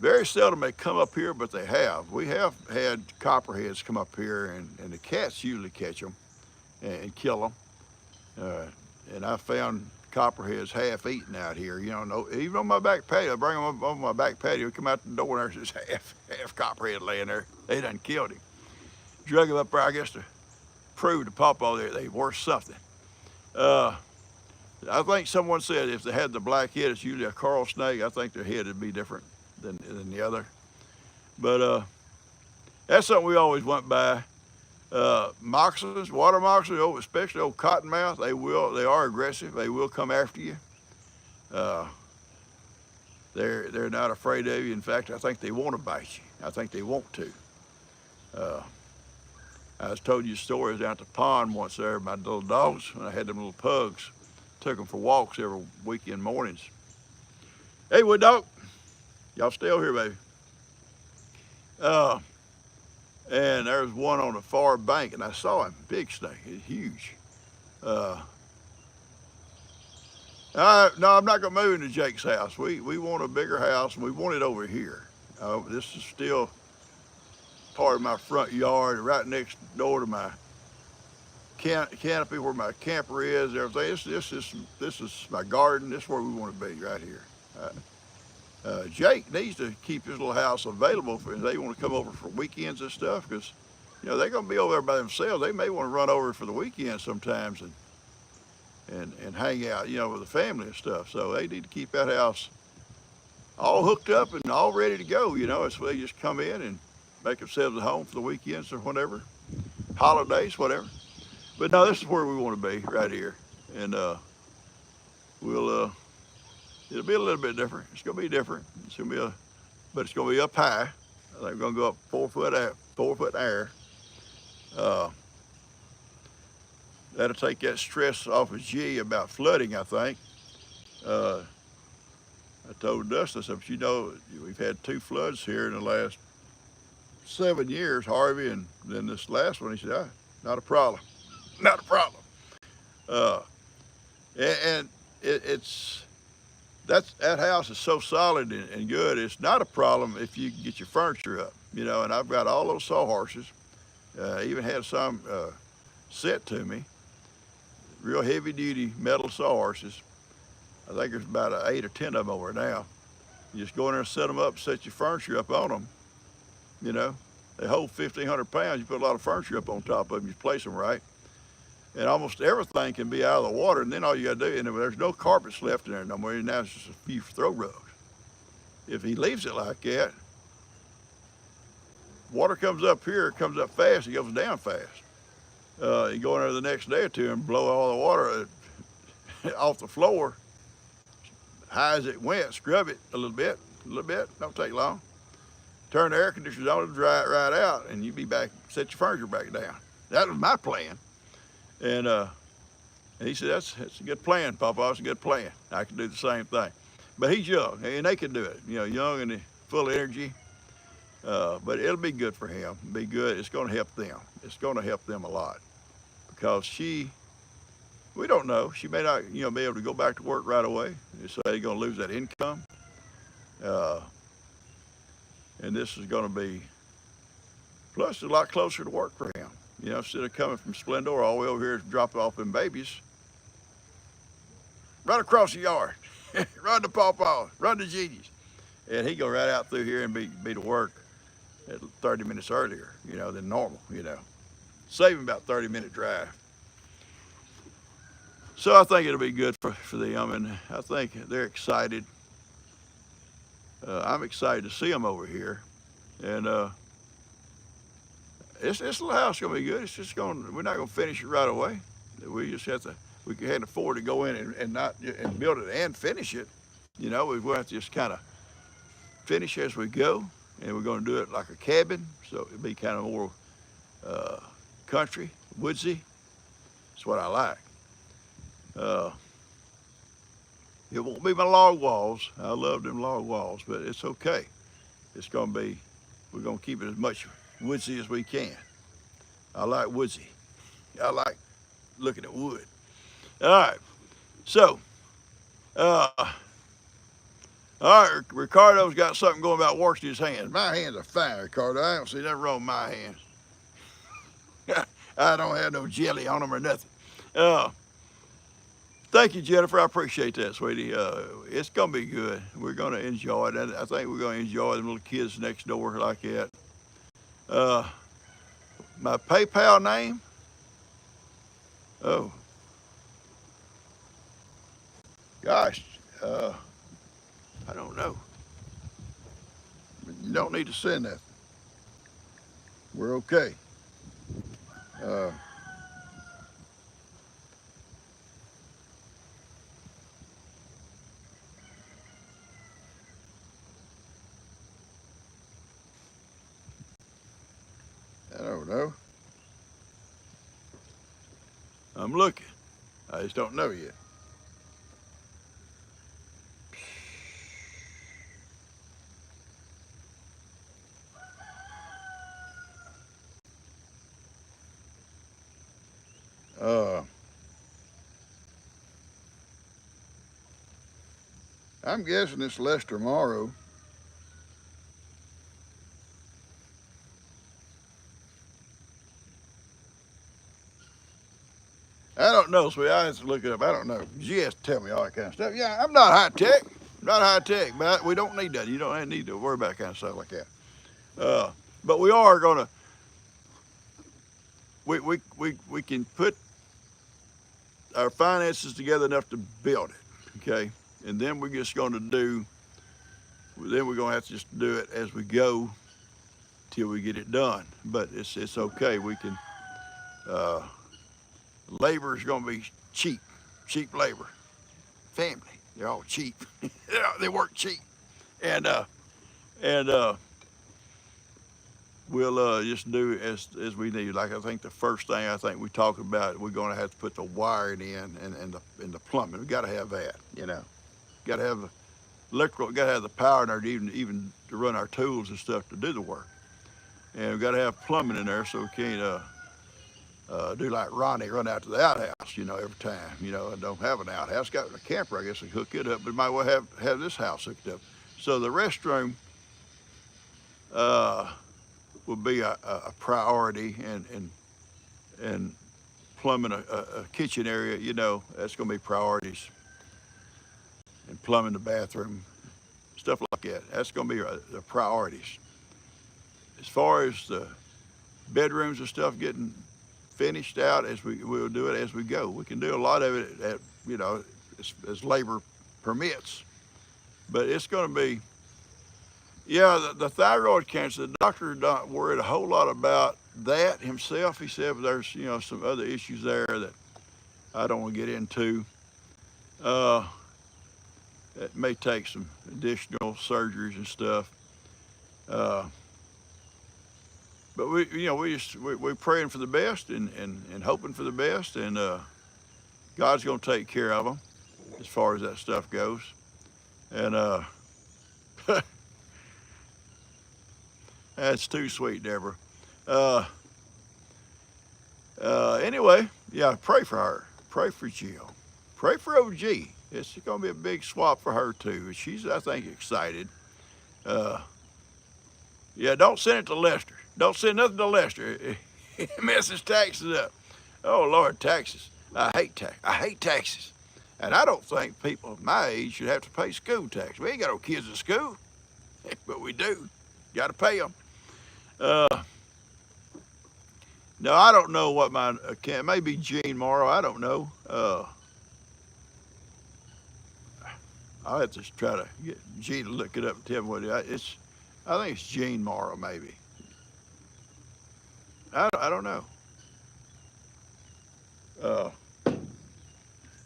very seldom they come up here, but they have. We have had copperheads come up here, and the cats usually catch them and kill them. And I found copperheads half eaten out here. You know, even on my back patio, I bring them up on my back patio, come out the door, and there's this half copperhead laying there. They done killed him. Drug him up there, I guess, to prove to PawPaw they were something. I think someone said if they had the black head, it's usually a coral snake. I think their head would be different than the other. But that's something we always went by. Moccasins, water moccasins, especially old cottonmouth, they are aggressive. They will come after you. They're not afraid of you. In fact, I think they want to bite you. I think they want to. I was told you stories down at the pond once there, my little dogs, when I had them little pugs. Took them for walks every weekend mornings. Hey, Wood Dog, y'all stay over here, baby. And there was one on the far bank, and I saw him, big snake, he's huge. No, I'm not gonna move into Jake's house. We want a bigger house, and we want it over here. This is still part of my front yard, right next door to my canopy where my camper is, everything. This is my garden. This is where we want to be, right here. Jake needs to keep his little house available for if they want to come over for weekends and stuff, because you know they're going to be over there by themselves. They may want to run over for the weekend sometimes and hang out, you know, with the family and stuff. So they need to keep that house all hooked up and all ready to go. You know, so they just come in and make themselves at home for the weekends or whatever, holidays, whatever. But no, this is where we want to be, right here. And it'll be a little bit different. It's gonna be different. It's gonna be but it's going to be up high. I think we're going to go up 4 foot, 4 foot air. Uh, that'll take that stress off of G about flooding, I think. Uh, I told Dustin, I said, but you know, we've had 2 floods here in the last 7 years, Harvey, and then this last one. He said, not a problem, not a problem. Uh, and it's that house is so solid and good. It's not a problem if you can get your furniture up, you know. And I've got all those sawhorses. Even had some sent to me, real heavy duty metal sawhorses. I think there's about 8 or 10 of them over now. You just go in there and set them up, set your furniture up on them. You know, they hold 1,500 pounds. You put a lot of furniture up on top of them. You place them right, and almost everything can be out of the water. And then all you got to do, and there's no carpets left in there no more. Now it's just a few throw rugs. If he leaves it like that, water comes up here, it comes up fast, it goes down fast. You go in there the next day or two and blow all the water off the floor, high as it went, scrub it a little bit, don't take long. Turn the air conditioners on and dry it right out, and you be back, set your furniture back down. That was my plan. And he said, that's a good plan, PawPaw, it's a good plan. I can do the same thing. But he's young, and they can do it. You know, young and full of energy. But it'll be good for him, be good. It's gonna help them. It's gonna help them a lot. Because we don't know, she may not, you know, be able to go back to work right away. So they're gonna lose that income. And this is gonna be, plus it's a lot closer to work for him. You know, instead of coming from Splendor all the way over here to drop off them babies, right across the yard, run to PawPaw, run to Gigi's. And he go right out through here and be to work at 30 minutes earlier, you know, than normal, you know. Save him about 30-minute drive. So I think it'll be good for them, and I think they're excited. I'm excited to see them over here. And this little house is gonna be good. It's just we're not gonna finish it right away. We just we can't afford to go in and build it and finish it. You know, we're gonna have to just kind of finish as we go, and we're going to do it like a cabin, so it'll be kind of more country, woodsy. That's what I like. It won't be my log walls. I love them log walls, but it's okay. It's going to be, we're going to keep it as much woodsy as we can. I like woodsy. I like looking at wood. All right, so, all right, Ricardo's got something going about washing his hands. My hands are fine, Ricardo. I don't see nothing wrong with my hands. I don't have no jelly on them or nothing. Thank you, Jennifer. I appreciate that, sweetie. It's going to be good. We're going to enjoy it. I think we're going to enjoy them little kids next door like that. My PayPal name? Oh. Gosh. I don't know. You don't need to send that. We're okay. I don't know. I'm looking. I just don't know yet. I'm guessing it's Lester Morrow. I don't know, sweetie. I have to look it up. I don't know. She has to tell me all that kind of stuff. Yeah, I'm not high tech. Not high tech, but we don't need that. You don't need to worry about that kind of stuff like that. But we are gonna. We can put our finances together enough to build it, okay? And then we're just going to do. Then we're going to have to just do it as we go till we get it done. But it's okay. We can. Labor is going to be cheap labor. Family, they're all cheap. They work cheap, and And we'll just do as we need. Like I think the first thing I think we talked about, we're going to have to put the wiring in and the plumbing. We got to have that, you know. Got to have the electrical. Got to have the power in there to even to run our tools and stuff to do the work. And we got to have plumbing in there so we can't do like Ronnie, run out to the outhouse, you know, every time. You know, and don't have an outhouse. Got a camper, I guess, and hook it up, but might well have this house hooked up. So the restroom uh, will be a priority, and plumbing a kitchen area, you know, that's going to be priorities. And plumbing the bathroom, stuff like that. That's going to be the priorities. As far as the bedrooms and stuff getting finished out, we'll do it as we go. We can do a lot of it at, you know, as labor permits, but it's going to be, yeah, the thyroid cancer. The doctor not worried a whole lot about that himself. He said, but there's, you know, some other issues there that I don't want to get into. It may take some additional surgeries and stuff. Uh, but we're praying for the best and hoping for the best, and God's going to take care of them as far as that stuff goes. And that's too sweet, Deborah. Anyway, yeah, pray for her. Pray for Jill. Pray for OG. It's going to be a big swap for her too. She's, I think, excited. Yeah, don't send it to Lester. Don't send nothing to Lester. It messes taxes up. Oh Lord, taxes. I hate taxes. And I don't think people my age should have to pay school tax. We ain't got no kids in school, but we do. Got to pay them. No, I don't know what my account. Maybe Gene Morrow. I don't know. I'll have to try to get Gene to look it up and tell me what it's. I think it's Gene Morrow, maybe. I don't know.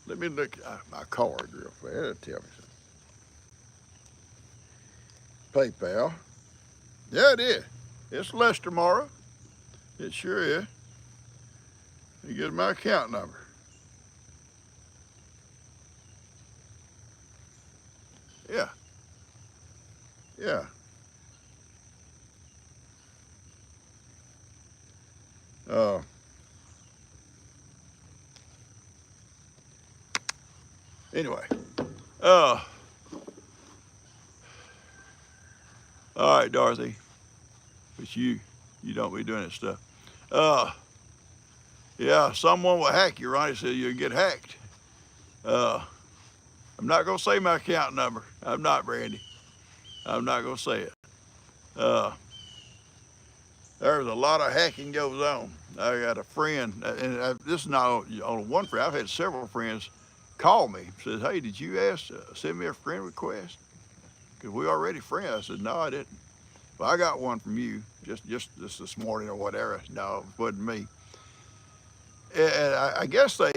Let me look at my card real quick. It'll tell me something. PayPal. Yeah, it is. It's Lester Morrow. It sure is. You get my account number. Yeah. Yeah. Uh, anyway. All right, Dorothy. But you don't be doing that stuff. Yeah, someone will hack you, Ronnie said you'll get hacked. I'm not gonna say my account number. I'm not, Brandy. I'm not gonna say it. There's a lot of hacking goes on. I got a friend, and this is not only one friend. I've had several friends call me. Says, "Hey, did you send me a friend request? Because we already friends." I said, "No, I didn't." Well, I got one from you just this morning or whatever. No, it wasn't me. And I guess they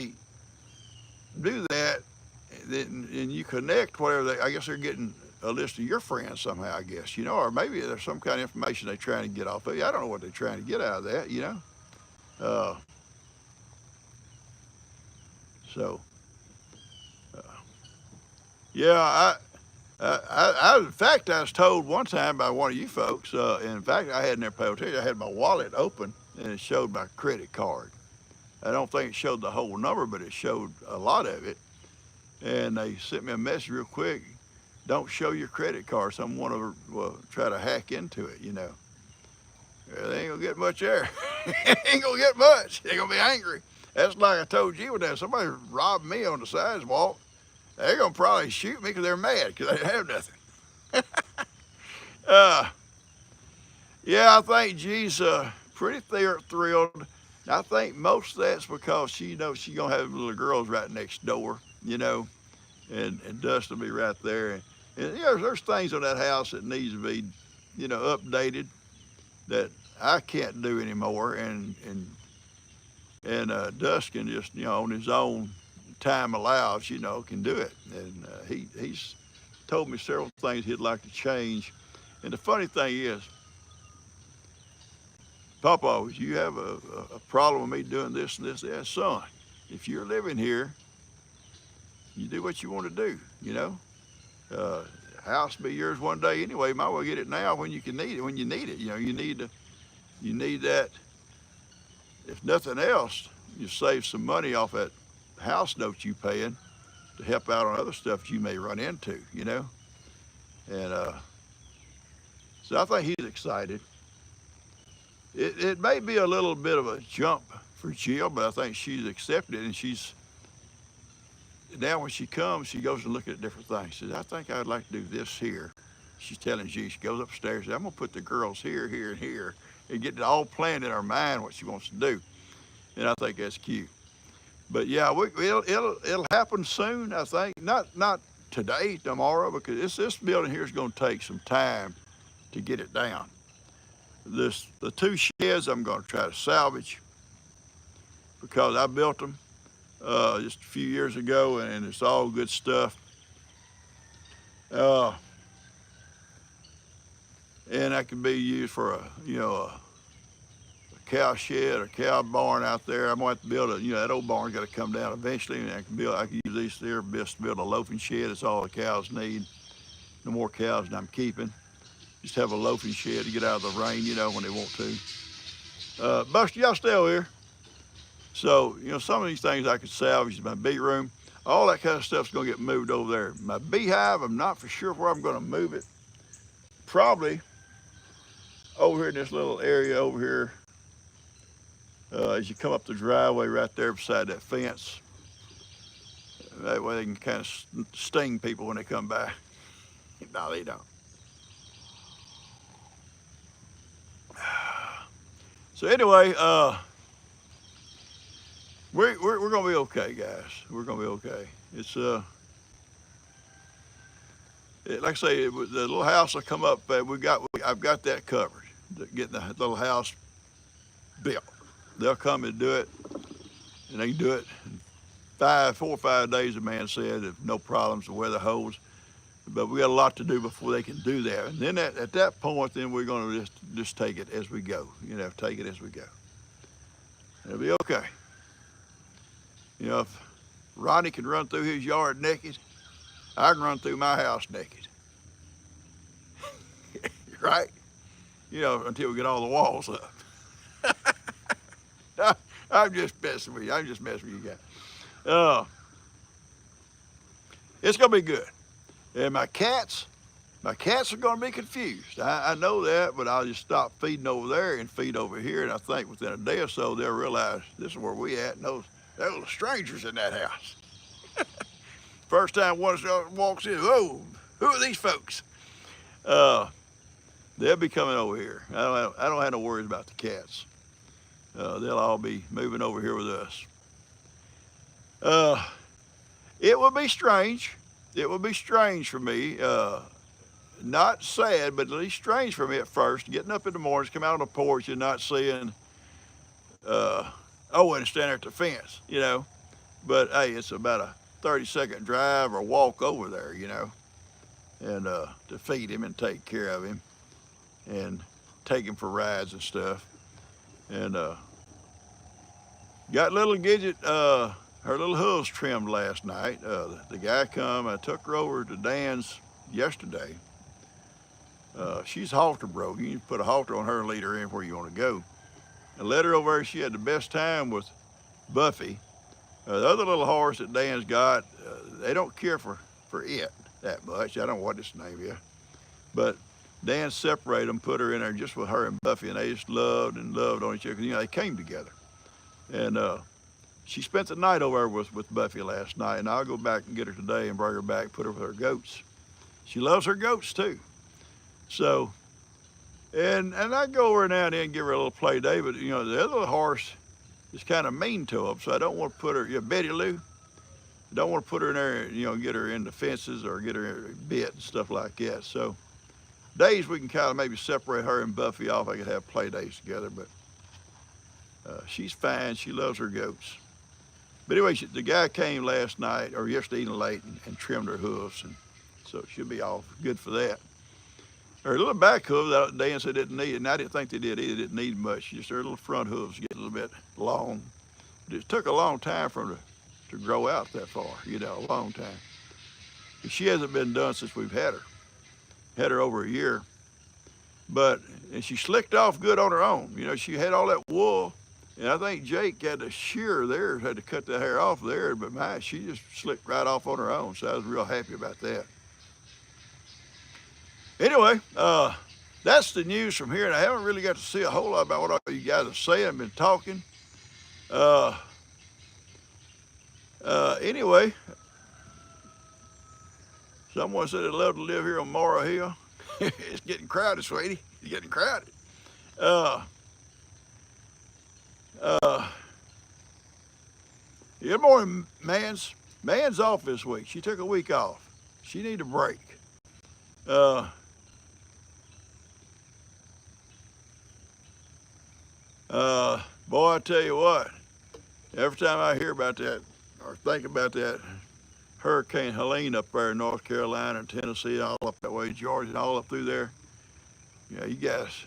do that, and you connect whatever I guess they're getting a list of your friends somehow, I guess, you know, or maybe there's some kind of information they're trying to get off of you. I don't know what they're trying to get out of that, you know. Uh, so, uh, yeah, in fact, I was told one time by one of you folks, in fact, I hadn't ever paid attention. I had my wallet open, and it showed my credit card. I don't think it showed the whole number, but it showed a lot of it. And they sent me a message real quick. Don't show your credit card. Someone will try to hack into it, you know. They ain't gonna get much there. Ain't gonna get much. They're gonna be angry. That's like I told you that somebody robbed me on the sidewalk. They're gonna probably shoot me because they're mad because they didn't have nothing. Yeah, I think G's pretty thrilled. I think most of that's because she knows she's gonna have little girls right next door, you know, and Dust will be right there. And you know, there's things on that house that needs to be, you know, updated that I can't do anymore, and Dust can just, you know, on his own time allows, you know, can do it. And he's told me several things he'd like to change And the funny thing is, PawPaw, you have a problem with me doing this and this, that, son. If you're living here, you do what you want to do, you know. Uh, House be yours one day anyway. Might well get it now when you can need it. When you need it, you know, you need that. If nothing else, you save some money off that house note you paying to help out on other stuff you may run into, you know. And so I think he's excited. It may be a little bit of a jump for Jill, but I think she's accepted it, and she's now when she comes, she goes and look at different things. She says, I think I'd like to do this here. She's telling G, she goes upstairs, says, I'm gonna put the girls here, here, and here, and get it all planned in her mind what she wants to do. And I think that's cute. But yeah, it'll happen soon, I think. Not today, tomorrow, because this building here is gonna take some time to get it down. The 2 sheds I'm gonna try to salvage because I built them just a few years ago, and it's all good stuff. And that can be used for a cow shed or cow barn out there. I'm gonna have to build that old barn's got to come down eventually, and I can use these there best to build a loafing shed. It's all the cows need. No more cows than I'm keeping. Just have a loafing shed to get out of the rain, when they want to. Buster, y'all stay over here. So, some of these things I could salvage in my bee room. All that kind of stuff's gonna get moved over there. My beehive, I'm not for sure where I'm gonna move it. Probably over here in this little area over here. As you come up the driveway right there beside that fence. That way they can kind of sting people when they come by. No, they don't. So anyway, we're gonna be okay, guys. We're gonna be okay. It's like I say, the little house will come up. I've got that covered. Getting the little house built. They'll come and do it, and they can do it in 4 or 5 days. The man said, if no problems, the weather holds. But we got a lot to do before they can do that. And then at that point, then we're gonna just take it as we go. Take it as we go. It'll be okay. If Ronnie can run through his yard naked, I can run through my house naked. Right? Until we get all the walls up. I'm just messing with you. I'm just messing with you guys. It's gonna be good. And my cats are gonna be confused. I know that, but I'll just stop feeding over there and feed over here. And I think within a day or so, they'll realize this is where we at. And those strangers in that house. First time one walks in, oh, who are these folks? They'll be coming over here. I don't have no worries about the cats. They'll all be moving over here with us. It will be strange. It will be strange for me. Not sad, but at least strange for me at first. Getting up in the mornings, come out on the porch and not seeing Owen standing at the fence, But hey, it's about a 30-second drive or walk over there, and to feed him and take care of him and take him for rides and stuff. And got little Gidget, her little hooves trimmed last night. The guy come, I took her over to Dan's yesterday. She's halter broke. You can put a halter on her and lead her in where you want to go. And led her over there. She had the best time with Buffy. The other little horse that Dan's got, they don't care for it that much. I don't know what its name is. But Dan separated them, put her in there just with her and Buffy, and they just loved on each other. They came together. And she spent the night over there with Buffy last night, and I'll go back and get her today and bring her back, put her with her goats. She loves her goats too. So, and I go over now and then and give her a little play day, but the other little horse is kind of mean to them, so I don't want to put her, Betty Lou, I don't want to put her in there, get her in the fences or get her bit and stuff like that. So days we can kind of maybe separate her and Buffy off. I could have play days together, but she's fine. She loves her goats. But anyway, the guy came last night or yesterday evening late and trimmed her hooves, and so she'll be all good for that. Her little back hooves, Dan said didn't need, and I didn't think they did either. Didn't need much. Just her little front hooves get a little bit long. It took a long time for them to grow out that far. You know, a long time. She hasn't been done since we've had her. Had her over a year. But, and she slicked off good on her own. You know, she had all that wool. And I think Jake had to shear there, had to cut the hair off there. But she just slicked right off on her own. So I was real happy about that. Anyway, that's the news from here. And I haven't really got to see a whole lot about what all you guys are saying. I've been talking. Anyway, someone said they'd love to live here on Morrow Hill. It's getting crowded, sweetie. It's getting crowded. Good morning, Mans. Man's off this week. She took a week off. She need a break. Boy, I tell you what, every time I hear about that or think about that Hurricane Helene up there in North Carolina and Tennessee, all up that way, Georgia, and all up through there, yeah, you guys,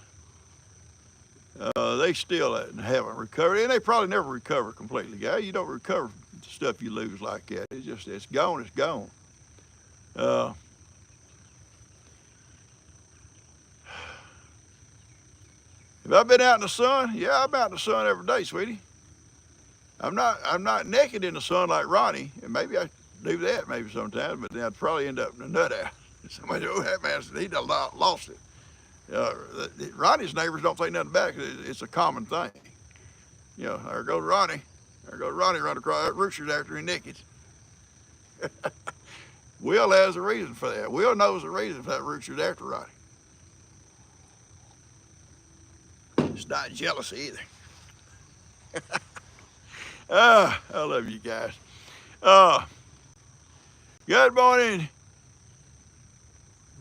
they still haven't recovered, and they probably never recover completely, guys. You don't recover from stuff you lose like that. It's just, it's gone, it's gone. Have I been out in the sun? Yeah, I'm out in the sun every day, sweetie. I'm not naked in the sun like Ronnie, and maybe I do that maybe sometimes, but then I'd probably end up in a nut out. Somebody, oh, that man, he done lost it. Ronnie's neighbors don't think nothing about it. It's a common thing. You know, there goes Ronnie. There goes Ronnie running across that rooster's after he naked. Will has a reason for that. Will knows the reason for that rooster's after Ronnie. It's not jealousy either. I love you guys. Good morning.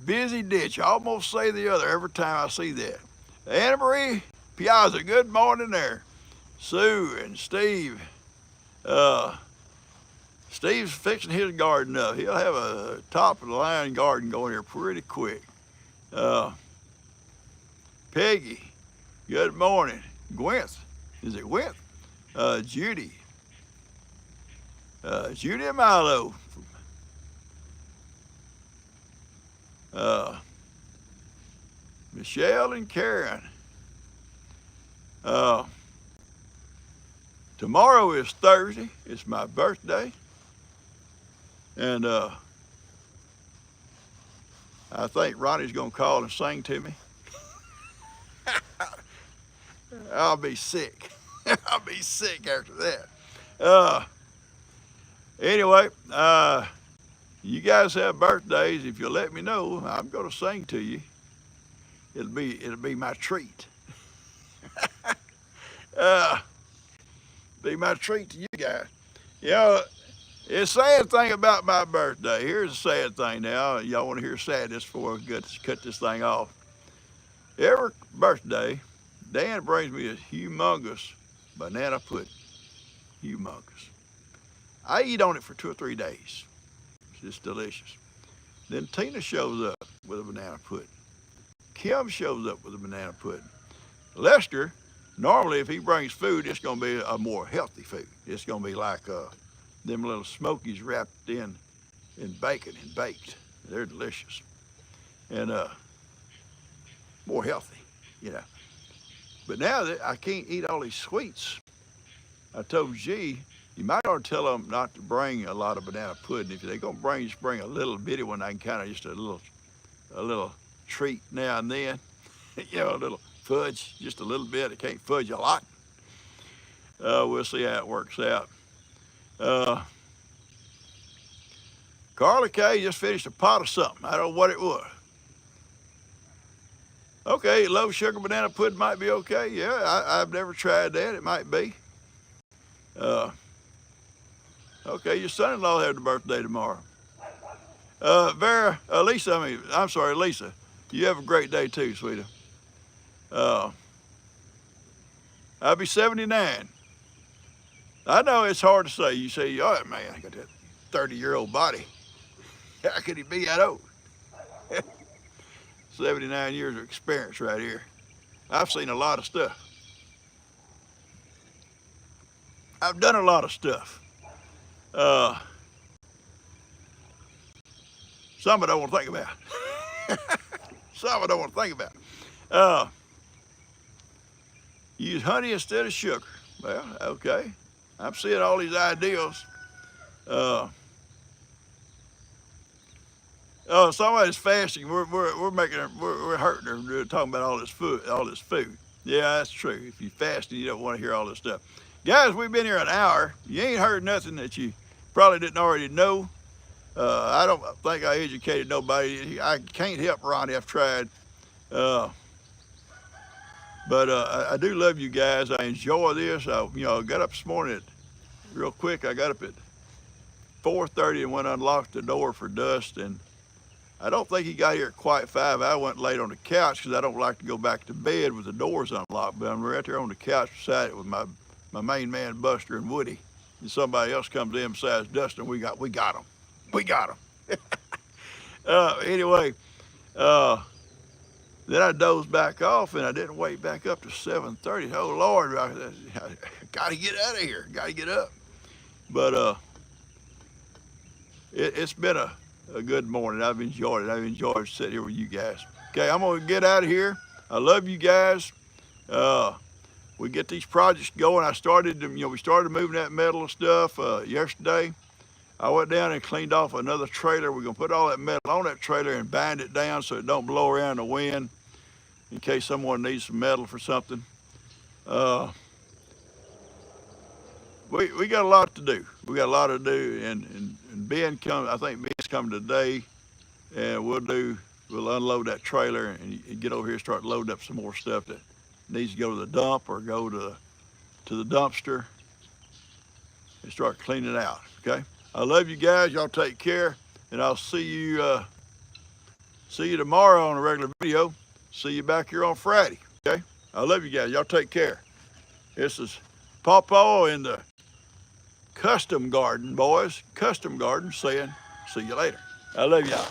Busy ditch. I almost say the other every time I see that. Anna Marie Piazza, good morning there. Sue and Steve. Steve's fixing his garden up. He'll have a top of the line garden going here pretty quick. Peggy, good morning. Gwyneth, is it Gwyneth? Judy. Judy and Milo. Michelle and Karen. Tomorrow is Thursday. It's my birthday. And I think Ronnie's gonna call and sing to me. I'll be sick. I'll be sick after that. Anyway, you guys have birthdays. If you'll let me know, I'm gonna sing to you. It'll be my treat. Be my treat to you guys. You know, it's a sad thing about my birthday. Here's a sad thing now. Y'all want to hear sadness before I cut this thing off. Every birthday, Dan brings me a humongous banana pudding. Humongous. I eat on it for 2 or 3 days. It's just delicious. Then Tina shows up with a banana pudding. Kim shows up with a banana pudding. Lester, normally if he brings food, it's gonna be a more healthy food. It's gonna be like them little smokies wrapped in bacon and baked. They're delicious. And more healthy, you know. But now that I can't eat all these sweets, I told G, you might ought to tell them not to bring a lot of banana pudding. If they're gonna bring, just bring a little bitty one. I can kind of just a little treat now and then. You know, a little fudge, just a little bit. I can't fudge a lot. We'll see how it works out. Carla Kay just finished a pot of something. I don't know what it was. Okay, low sugar banana pudding might be okay. Yeah, I've never tried that. It might be. Okay, your son-in-law had a birthday tomorrow. Lisa, Lisa. You have a great day too, sweetie. I'll be 79. I know it's hard to say. You say, oh man, I got that 30-year-old body. How could he be that old? 79 years of experience right here. I've seen a lot of stuff. I've done a lot of stuff. Some I don't want to think about. Some I don't want to think about. Use honey instead of sugar. Well, okay. I'm seeing all these ideals. Somebody's fasting. We're hurting her. We're talking about all this food. Yeah, that's true. If you fast, you don't want to hear all this stuff. Guys, we've been here an hour. You ain't heard nothing that you probably didn't already know. I don't think I educated nobody. I can't help Ronnie. I've tried. But I do love you guys. I enjoy this. I got up this morning real quick. I got up at 4:30 and went and unlocked the door for Dust, and I don't think he got here at quite 5. I went laid on the couch because I don't like to go back to bed with the doors unlocked. But I'm right there on the couch beside it with my main man Buster and Woody, and somebody else comes in besides Dustin. We got them. We got them. Anyway. Then I dozed back off, and I didn't wake back up to 7:30. Oh, Lord, I got to get out of here. Got to get up. But it's been a good morning. I've enjoyed it. I've enjoyed sitting here with you guys. Okay, I'm going to get out of here. I love you guys. We get these projects going. We started moving that metal and stuff yesterday. I went down and cleaned off another trailer. We're going to put all that metal on that trailer and bind it down so it don't blow around the wind, in case someone needs some metal for something. We got a lot to do. We got a lot to do, and Ben I think Ben's coming today, and we'll unload that trailer and get over here and start loading up some more stuff that needs to go to the dump or go to the dumpster and start cleaning it out. Okay. I love you guys. Y'all take care, and I'll see you tomorrow on a regular video. See you back here on Friday. Okay. I love you guys. Y'all take care. This is PawPaw in the Custom Garden, boys. Custom Garden saying, see you later. I love y'all.